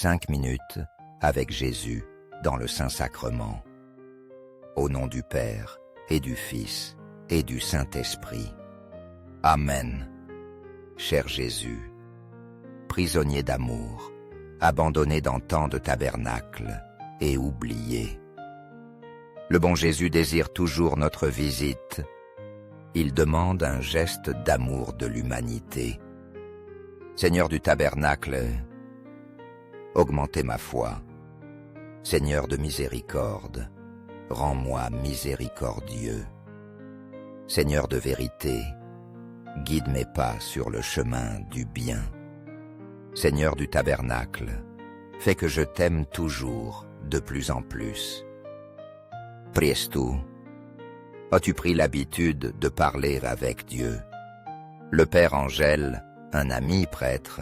5 minutes avec Jésus dans le Saint-Sacrement. Au nom du Père, et du Fils, et du Saint-Esprit. Amen. Cher Jésus, prisonnier d'amour, abandonné dans tant de tabernacles et oublié. Le bon Jésus désire toujours notre visite. Il demande un geste d'amour de l'humanité. Seigneur du tabernacle, augmentez ma foi. Seigneur de miséricorde, rends-moi miséricordieux. Seigneur de vérité, guide mes pas sur le chemin du bien. Seigneur du tabernacle, fais que je t'aime toujours de plus en plus. Priestu, as-tu pris l'habitude de parler avec Dieu? Le Père Angèle, un ami prêtre,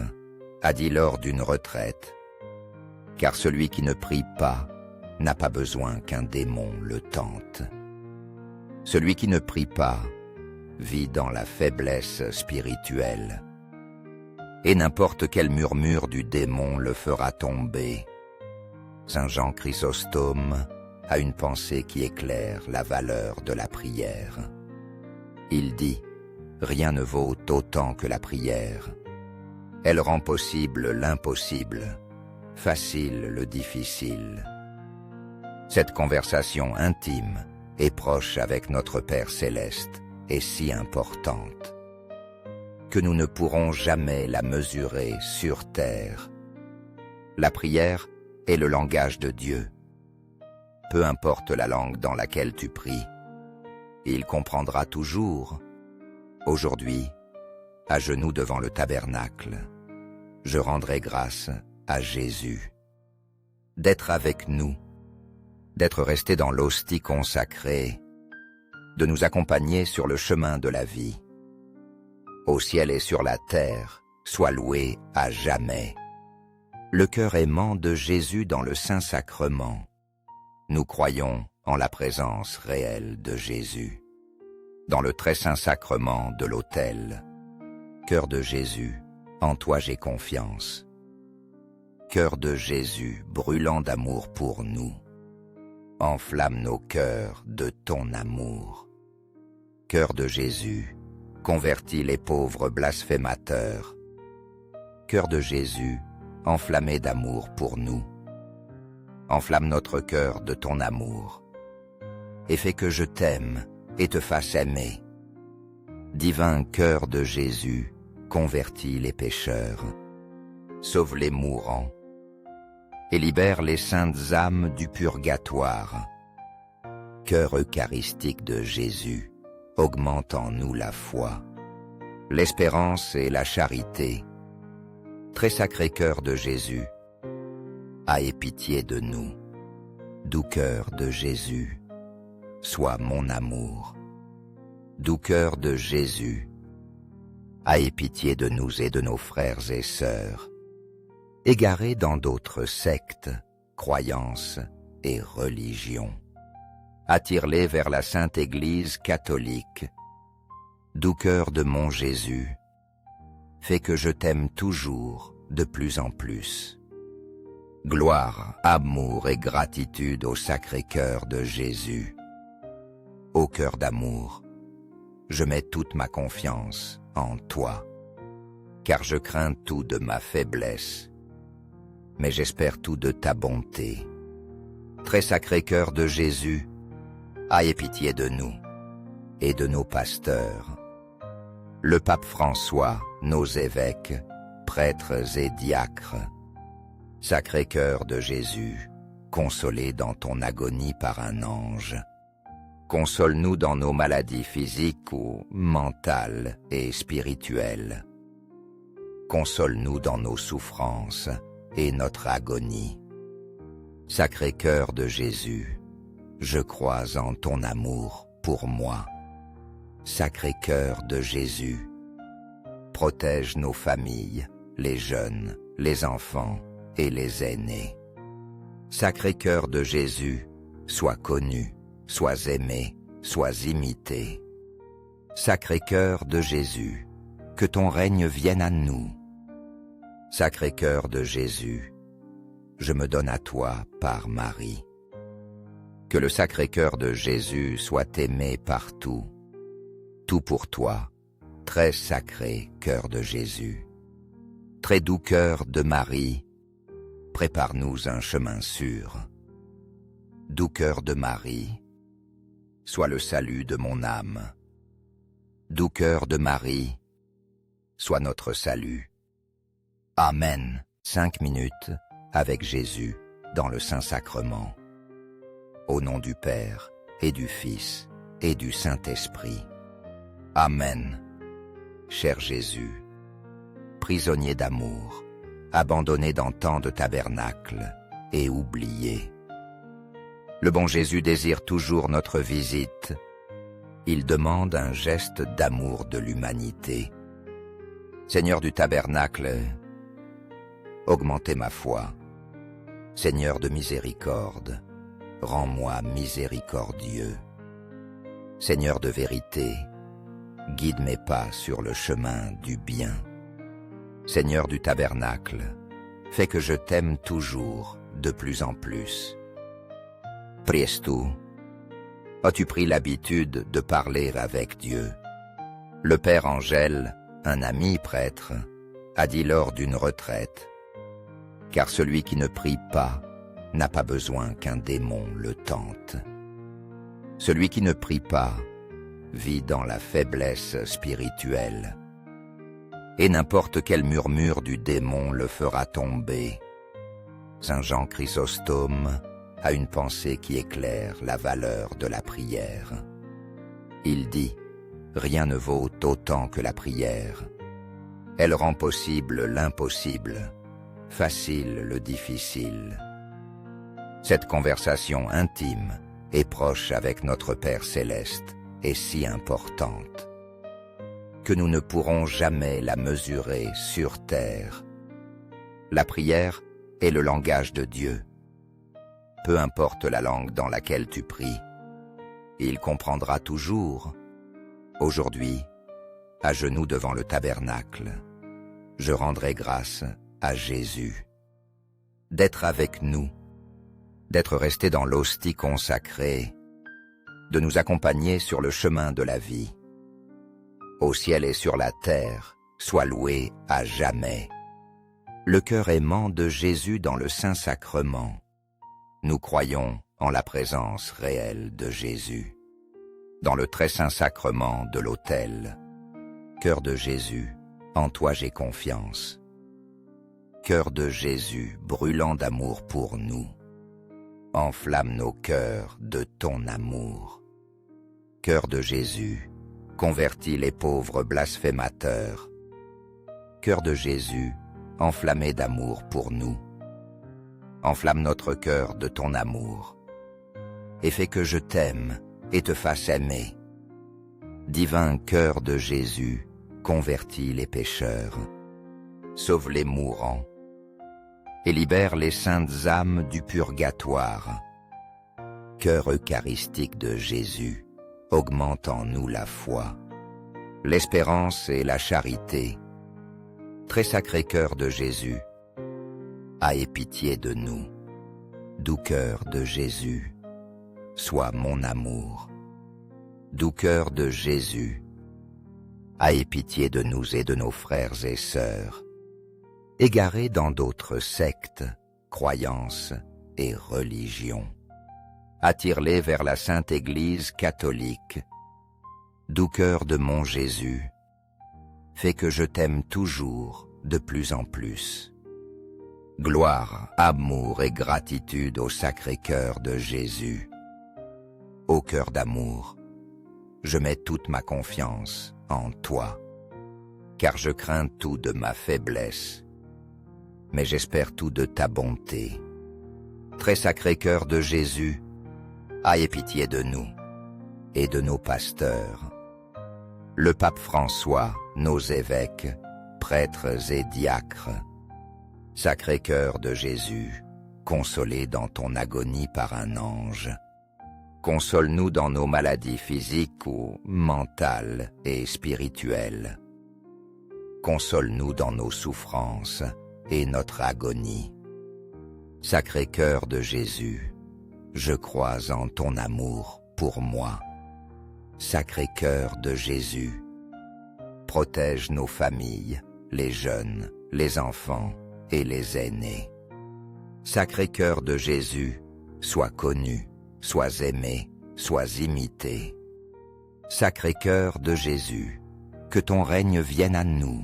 a dit lors d'une retraite, « Car celui qui ne prie pas n'a pas besoin qu'un démon le tente. Celui qui ne prie pas vit dans la faiblesse spirituelle, et n'importe quel murmure du démon le fera tomber. » Saint Jean Chrysostome a une pensée qui éclaire la valeur de la prière. Il dit, « Rien ne vaut autant que la prière. Elle rend possible l'impossible, facile le difficile. » Cette conversation intime et proche avec notre Père Céleste est si importante que nous ne pourrons jamais la mesurer sur terre. La prière est le langage de Dieu. Peu importe la langue dans laquelle tu pries, il comprendra toujours. Aujourd'hui, à genoux devant le tabernacle, je rendrai grâce à Jésus d'être avec nous, d'être resté dans l'hostie consacrée, de nous accompagner sur le chemin de la vie. Au ciel et sur la terre, sois loué à jamais. Le cœur aimant de Jésus dans le Saint-Sacrement. Nous croyons en la présence réelle de Jésus. Dans le très saint sacrement de l'autel, cœur de Jésus, en toi j'ai confiance. Cœur de Jésus, brûlant d'amour pour nous, enflamme nos cœurs de ton amour. Cœur de Jésus, convertis les pauvres blasphémateurs. Cœur de Jésus, enflammé d'amour pour nous. Enflamme notre cœur de ton amour, et fais que je t'aime et te fasse aimer. Divin cœur de Jésus, convertis les pécheurs, sauve les mourants, et libère les saintes âmes du purgatoire. Cœur eucharistique de Jésus, augmente en nous la foi, l'espérance et la charité. Très sacré cœur de Jésus, aie pitié de nous. Doux cœur de Jésus, sois mon amour. Doux cœur de Jésus, aie pitié de nous et de nos frères et sœurs, égarés dans d'autres sectes, croyances et religions. Attire-les vers la Sainte Église catholique. Doux cœur de mon Jésus, fais que je t'aime toujours de plus en plus. Gloire, amour et gratitude au Sacré-Cœur de Jésus. Ô cœur d'amour, je mets toute ma confiance en toi, car je crains tout de ma faiblesse, mais j'espère tout de ta bonté. Très sacré cœur de Jésus, aie pitié de nous et de nos pasteurs, le pape François, nos évêques, prêtres et diacres. Sacré cœur de Jésus, consolé dans ton agonie par un ange, console-nous dans nos maladies physiques ou mentales et spirituelles. Console-nous dans nos souffrances et notre agonie. Sacré cœur de Jésus, je crois en ton amour pour moi. Sacré cœur de Jésus, protège nos familles, les jeunes, les enfants et les aînés. Sacré cœur de Jésus, sois connu, sois aimé, sois imité. Sacré cœur de Jésus, que ton règne vienne à nous. Sacré cœur de Jésus, je me donne à toi par Marie. Que le Sacré-Cœur de Jésus soit aimé partout. Tout pour toi, très sacré cœur de Jésus. Très doux cœur de Marie, prépare-nous un chemin sûr. Doux cœur de Marie, sois le salut de mon âme. Doux cœur de Marie, sois notre salut. Amen. 5 minutes avec Jésus dans le Saint-Sacrement. Au nom du Père et du Fils et du Saint-Esprit. Amen. Cher Jésus, prisonnier d'amour, abandonné dans tant de tabernacles et oublié. Le bon Jésus désire toujours notre visite. Il demande un geste d'amour de l'humanité. Seigneur du tabernacle, augmentez ma foi. Seigneur de miséricorde, rends-moi miséricordieux. Seigneur de vérité, guide mes pas sur le chemin du bien. Seigneur du tabernacle, fais que je t'aime toujours de plus en plus. Priestu, as-tu pris l'habitude de parler avec Dieu? Le Père Angèle, un ami prêtre, a dit lors d'une retraite, « Car celui qui ne prie pas n'a pas besoin qu'un démon le tente. Celui qui ne prie pas vit dans la faiblesse spirituelle, et n'importe quel murmure du démon le fera tomber. » Saint Jean Chrysostome a une pensée qui éclaire la valeur de la prière. Il dit, « Rien ne vaut autant que la prière. Elle rend possible l'impossible, facile le difficile. » Cette conversation intime et proche avec notre Père Céleste est si importante que nous ne pourrons jamais la mesurer sur terre. La prière est le langage de Dieu. Peu importe la langue dans laquelle tu pries, il comprendra toujours. Aujourd'hui, à genoux devant le tabernacle, je rendrai grâce à Jésus d'être avec nous, d'être resté dans l'hostie consacrée, de nous accompagner sur le chemin de la vie. Au ciel et sur la terre, sois loué à jamais. Le cœur aimant de Jésus dans le Saint-Sacrement. Nous croyons en la présence réelle de Jésus. Dans le très saint sacrement de l'autel, cœur de Jésus, en toi j'ai confiance. Cœur de Jésus, brûlant d'amour pour nous, enflamme nos cœurs de ton amour. Cœur de Jésus, convertis les pauvres blasphémateurs. Cœur de Jésus, enflammé d'amour pour nous. Enflamme notre cœur de ton amour, et fais que je t'aime et te fasse aimer. Divin cœur de Jésus, convertis les pécheurs, sauve les mourants, et libère les saintes âmes du purgatoire. Cœur eucharistique de Jésus, augmente en nous la foi, l'espérance et la charité. Très sacré cœur de Jésus, aie pitié de nous. Doux cœur de Jésus, sois mon amour. Doux cœur de Jésus, aie pitié de nous et de nos frères et sœurs, égarés dans d'autres sectes, croyances et religions. Attire-les vers la Sainte Église catholique. Doux cœur de mon Jésus, fais que je t'aime toujours de plus en plus. Gloire, amour et gratitude au Sacré-Cœur de Jésus. Ô cœur d'amour, je mets toute ma confiance en toi, car je crains tout de ma faiblesse, mais j'espère tout de ta bonté. Très sacré cœur de Jésus, aie pitié de nous et de nos pasteurs. Le pape François, nos évêques, prêtres et diacres. Sacré cœur de Jésus, consolé dans ton agonie par un ange, console-nous dans nos maladies physiques ou mentales et spirituelles. Console-nous dans nos souffrances et notre agonie. Sacré-Cœur de Jésus, je crois en ton amour pour moi. Sacré-Cœur de Jésus, protège nos familles, les jeunes, les enfants et les aînés. Sacré-Cœur de Jésus, sois connu, sois aimé, sois imité. Sacré-Cœur de Jésus, que ton règne vienne à nous.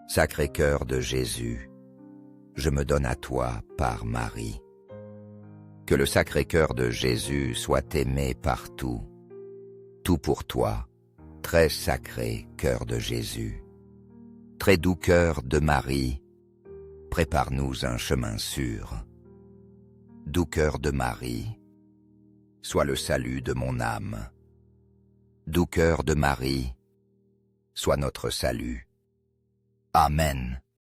Sacré-Cœur de Jésus, je me donne à toi par Marie. Que le Sacré-Cœur de Jésus soit aimé partout. Tout pour toi, très sacré Cœur de Jésus. Très doux Cœur de Marie, prépare-nous un chemin sûr. Doux Cœur de Marie, sois le salut de mon âme. Doux Cœur de Marie, sois notre salut. Amen.